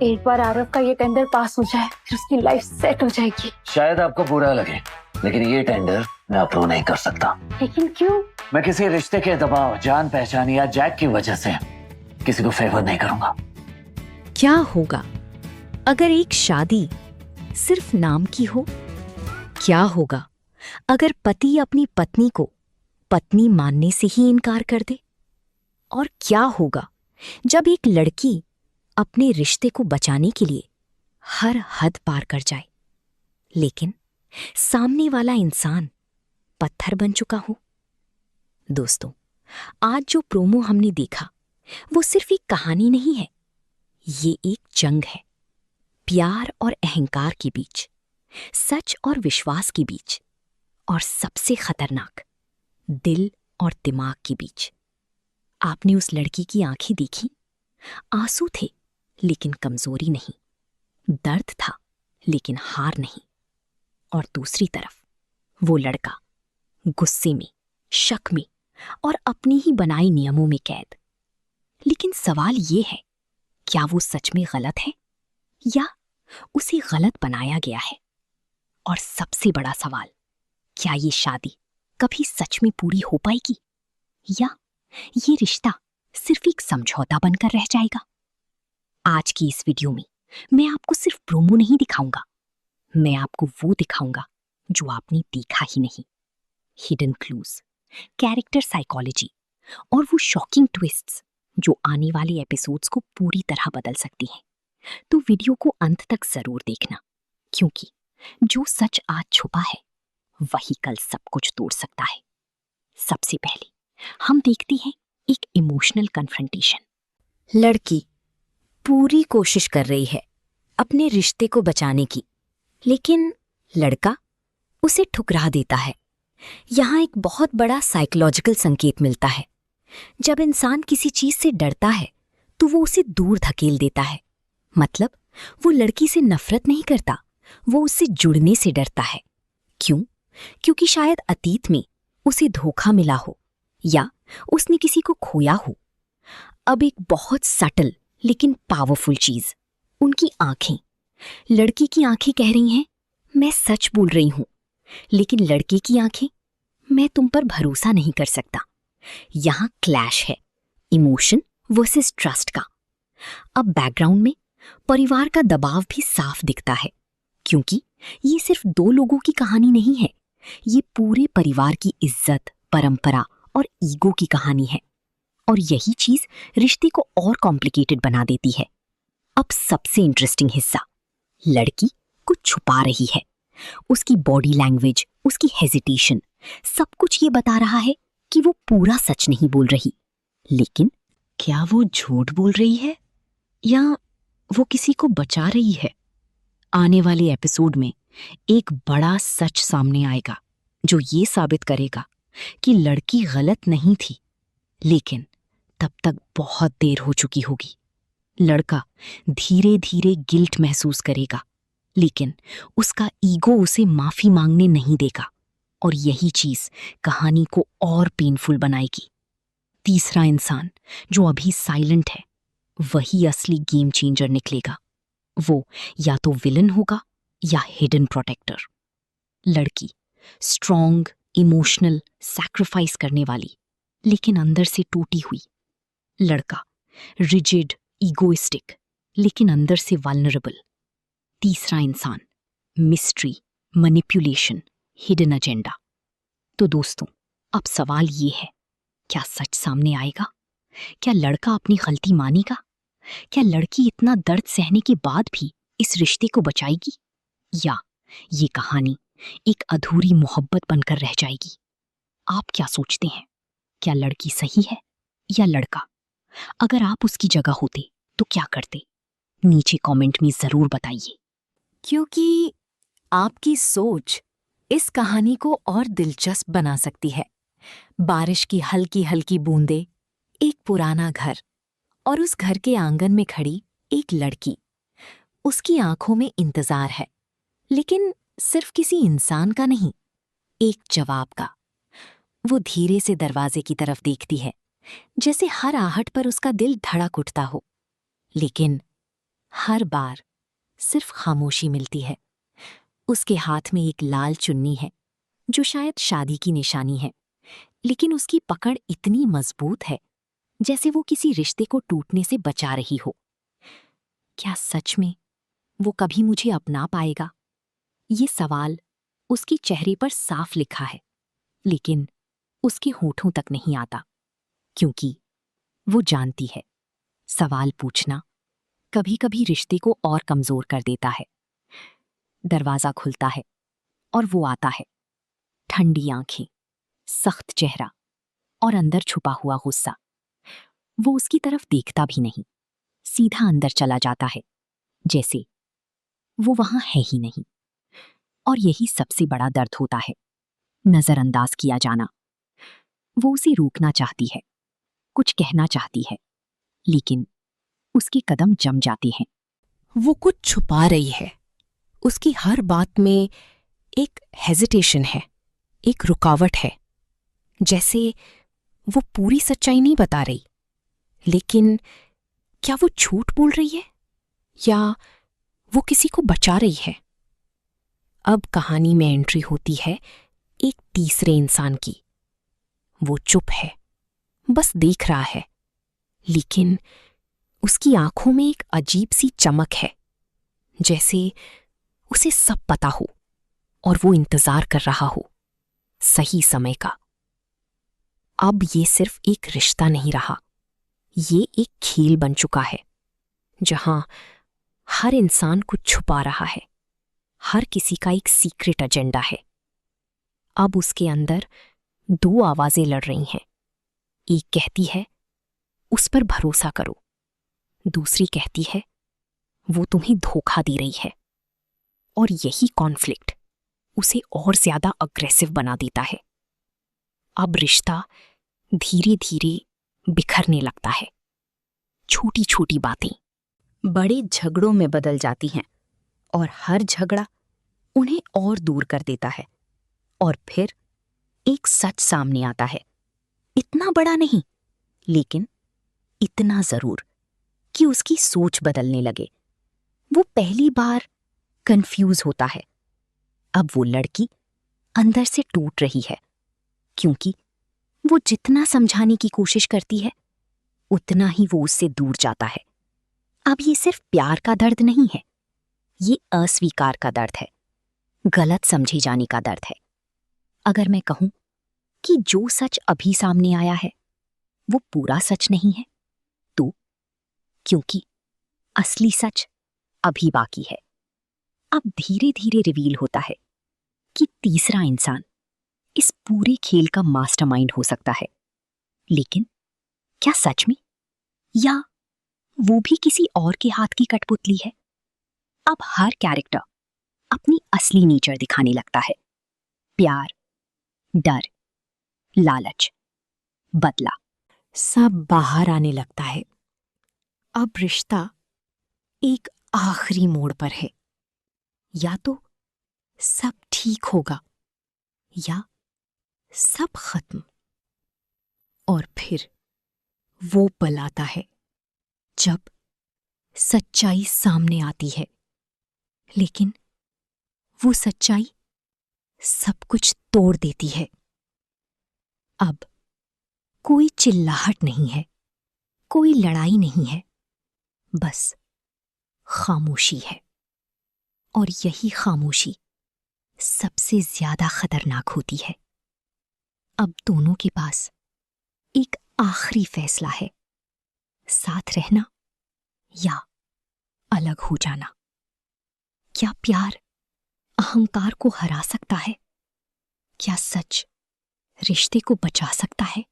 एक बार आरव का ये टेंडर पास हो जाए फिर उसकी लाइफ सेट हो जाएगी। शायद आपको बुरा लगे लेकिन ये टेंडर मैं अप्रूव नहीं कर सकता। लेकिन क्यों? मैं किसी रिश्ते के दबाव, जान पहचान या जैक की वजह से किसी को फेवर नहीं करूंगा। क्या होगा अगर एक शादी सिर्फ नाम की हो? क्या होगा अगर पति अपनी पत्नी को पत्नी मानने से ही इनकार कर दे? और क्या होगा जब एक लड़की अपने रिश्ते को बचाने के लिए हर हद पार कर जाए लेकिन सामने वाला इंसान पत्थर बन चुका हो? दोस्तों, आज जो प्रोमो हमने देखा वो सिर्फ एक कहानी नहीं है, ये एक जंग है। प्यार और अहंकार के बीच, सच और विश्वास के बीच, और सबसे खतरनाक दिल और दिमाग के बीच। आपने उस लड़की की आंखें देखी? आंसू थे लेकिन कमजोरी नहीं, दर्द था लेकिन हार नहीं। और दूसरी तरफ वो लड़का गुस्से में, शक में और अपनी ही बनाई नियमों में कैद। लेकिन सवाल ये है, क्या वो सच में गलत है या उसे गलत बनाया गया है? और सबसे बड़ा सवाल, क्या ये शादी कभी सच में पूरी हो पाएगी या ये रिश्ता सिर्फ एक समझौता बनकर रह जाएगा? आज की इस वीडियो में मैं आपको सिर्फ प्रोमो नहीं दिखाऊंगा, मैं आपको वो दिखाऊंगा जो आपने देखा ही नहीं। हिडन क्लूज, कैरेक्टर साइकोलॉजी और वो शॉकिंग ट्विस्ट्स जो आने वाले एपिसोड्स को पूरी तरह बदल सकती हैं। तो वीडियो को अंत तक जरूर देखना, क्योंकि जो सच आज छुपा है वही कल सब कुछ तोड़ सकता है। सबसे पहले हम देखते हैं एक इमोशनल कन्फ्रंटेशन। लड़की पूरी कोशिश कर रही है अपने रिश्ते को बचाने की, लेकिन लड़का उसे ठुकरा देता है। यहाँ एक बहुत बड़ा साइकोलॉजिकल संकेत मिलता है। जब इंसान किसी चीज से डरता है तो वो उसे दूर धकेल देता है। मतलब वो लड़की से नफरत नहीं करता, वो उससे जुड़ने से डरता है। क्यों? क्योंकि शायद अतीत में उसे धोखा मिला हो या उसने किसी को खोया हो। अब एक बहुत सटल लेकिन पावरफुल चीज, उनकी आंखें। लड़की की आंखें कह रही हैं, मैं सच बोल रही हूं, लेकिन लड़के की आंखें, मैं तुम पर भरोसा नहीं कर सकता। यहां क्लैश है, इमोशन वर्सेस ट्रस्ट का। अब बैकग्राउंड में परिवार का दबाव भी साफ दिखता है, क्योंकि ये सिर्फ दो लोगों की कहानी नहीं है, ये पूरे परिवार की इज्जत, परंपरा और ईगो की कहानी है। और यही चीज रिश्ते को और कॉम्प्लिकेटेड बना देती है। अब सबसे इंटरेस्टिंग हिस्सा, लड़की कुछ छुपा रही है। उसकी बॉडी लैंग्वेज, उसकी हेजिटेशन, सब कुछ ये बता रहा है कि वो पूरा सच नहीं बोल रही। लेकिन क्या वो झूठ बोल रही है या वो किसी को बचा रही है? आने वाले एपिसोड में एक बड़ा सच सामने आएगा जो ये साबित करेगा कि लड़की गलत नहीं थी, लेकिन तब तक बहुत देर हो चुकी होगी। लड़का धीरे धीरे गिल्ट महसूस करेगा, लेकिन उसका ईगो उसे माफी मांगने नहीं देगा, और यही चीज कहानी को और पेनफुल बनाएगी। तीसरा इंसान जो अभी साइलेंट है, वही असली गेम चेंजर निकलेगा। वो या तो विलन होगा या हिडन प्रोटेक्टर। लड़की स्ट्रॉन्ग, इमोशनल, सैक्रिफाइस करने वाली, लेकिन अंदर से टूटी हुई। लड़का रिजिड, ईगोइस्टिक, लेकिन अंदर से वल्नरेबल। तीसरा इंसान मिस्ट्री, मैनिपुलेशन, हिडन एजेंडा। तो दोस्तों, अब सवाल ये है, क्या सच सामने आएगा? क्या लड़का अपनी गलती मानेगा? क्या लड़की इतना दर्द सहने के बाद भी इस रिश्ते को बचाएगी, या ये कहानी एक अधूरी मोहब्बत बनकर रह जाएगी? आप क्या सोचते हैं? क्या लड़की सही है या लड़का? अगर आप उसकी जगह होते तो क्या करते? नीचे कमेंट में जरूर बताइए, क्योंकि आपकी सोच इस कहानी को और दिलचस्प बना सकती है। बारिश की हल्की हल्की बूंदें, एक पुराना घर और उस घर के आंगन में खड़ी एक लड़की। उसकी आंखों में इंतजार है, लेकिन सिर्फ किसी इंसान का नहीं, एक जवाब का। वो धीरे से दरवाजे की तरफ देखती है, जैसे हर आहट पर उसका दिल धड़क उठता हो। लेकिन हर बार सिर्फ खामोशी मिलती है। उसके हाथ में एक लाल चुन्नी है जो शायद शादी की निशानी है, लेकिन उसकी पकड़ इतनी मजबूत है जैसे वो किसी रिश्ते को टूटने से बचा रही हो। क्या सच में वो कभी मुझे अपना पाएगा? ये सवाल उसके चेहरे पर साफ लिखा है, लेकिन उसके होठों तक नहीं आता, क्योंकि वो जानती है सवाल पूछना कभी कभी रिश्ते को और कमजोर कर देता है। दरवाजा खुलता है और वो आता है। ठंडी आंखें, सख्त चेहरा और अंदर छुपा हुआ गुस्सा। वो उसकी तरफ देखता भी नहीं, सीधा अंदर चला जाता है, जैसे वो वहां है ही नहीं। और यही सबसे बड़ा दर्द होता है, नजरअंदाज किया जाना। वो उसे रोकना चाहती है, कुछ कहना चाहती है, लेकिन उसके कदम जम जाते हैं। वो कुछ छुपा रही है। उसकी हर बात में एक हेजिटेशन है, एक रुकावट है, जैसे वो पूरी सच्चाई नहीं बता रही। लेकिन क्या वो झूठ बोल रही है या वो किसी को बचा रही है? अब कहानी में एंट्री होती है एक तीसरे इंसान की। वो चुप है, बस देख रहा है, लेकिन उसकी आंखों में एक अजीब सी चमक है, जैसे उसे सब पता हो और वो इंतजार कर रहा हो सही समय का। अब ये सिर्फ एक रिश्ता नहीं रहा, ये एक खेल बन चुका है, जहां हर इंसान कुछ छुपा रहा है, हर किसी का एक सीक्रेट एजेंडा है। अब उसके अंदर दो आवाजें लड़ रही हैं। एक कहती है उस पर भरोसा करो, दूसरी कहती है वो तुम्हें धोखा दे रही है। और यही कॉन्फ्लिक्ट उसे और ज्यादा अग्रेसिव बना देता है। अब रिश्ता धीरे धीरे बिखरने लगता है। छोटी छोटी बातें बड़े झगड़ों में बदल जाती हैं, और हर झगड़ा उन्हें और दूर कर देता है। और फिर एक सच सामने आता है, इतना बड़ा नहीं, लेकिन इतना जरूर कि उसकी सोच बदलने लगे। वो पहली बार कंफ्यूज होता है। अब वो लड़की अंदर से टूट रही है, क्योंकि वो जितना समझाने की कोशिश करती है, उतना ही वो उससे दूर जाता है। अब ये सिर्फ प्यार का दर्द नहीं है, ये अस्वीकार का दर्द है, गलत समझे जाने का दर्द है। अगर मैं कहूं कि जो सच अभी सामने आया है वो पूरा सच नहीं है, तो क्योंकि असली सच अभी बाकी है। अब धीरे धीरे रिवील होता है कि तीसरा इंसान इस पूरे खेल का मास्टरमाइंड हो सकता है। लेकिन क्या सच में, या वो भी किसी और के हाथ की कठपुतली है? अब हर कैरेक्टर अपनी असली नेचर दिखाने लगता है। प्यार, डर, लालच, बदला, सब बाहर आने लगता है। अब रिश्ता एक आखिरी मोड़ पर है। या तो सब ठीक होगा, या सब खत्म। और फिर वो पल आता है जब सच्चाई सामने आती है, लेकिन वो सच्चाई सब कुछ तोड़ देती है। अब कोई चिल्लाहट नहीं है, कोई लड़ाई नहीं है, बस खामोशी है। और यही खामोशी सबसे ज्यादा खतरनाक होती है। अब दोनों के पास एक आखिरी फैसला है, साथ रहना या अलग हो जाना। क्या प्यार अहंकार को हरा सकता है? क्या सच रिश्ते को बचा सकता है?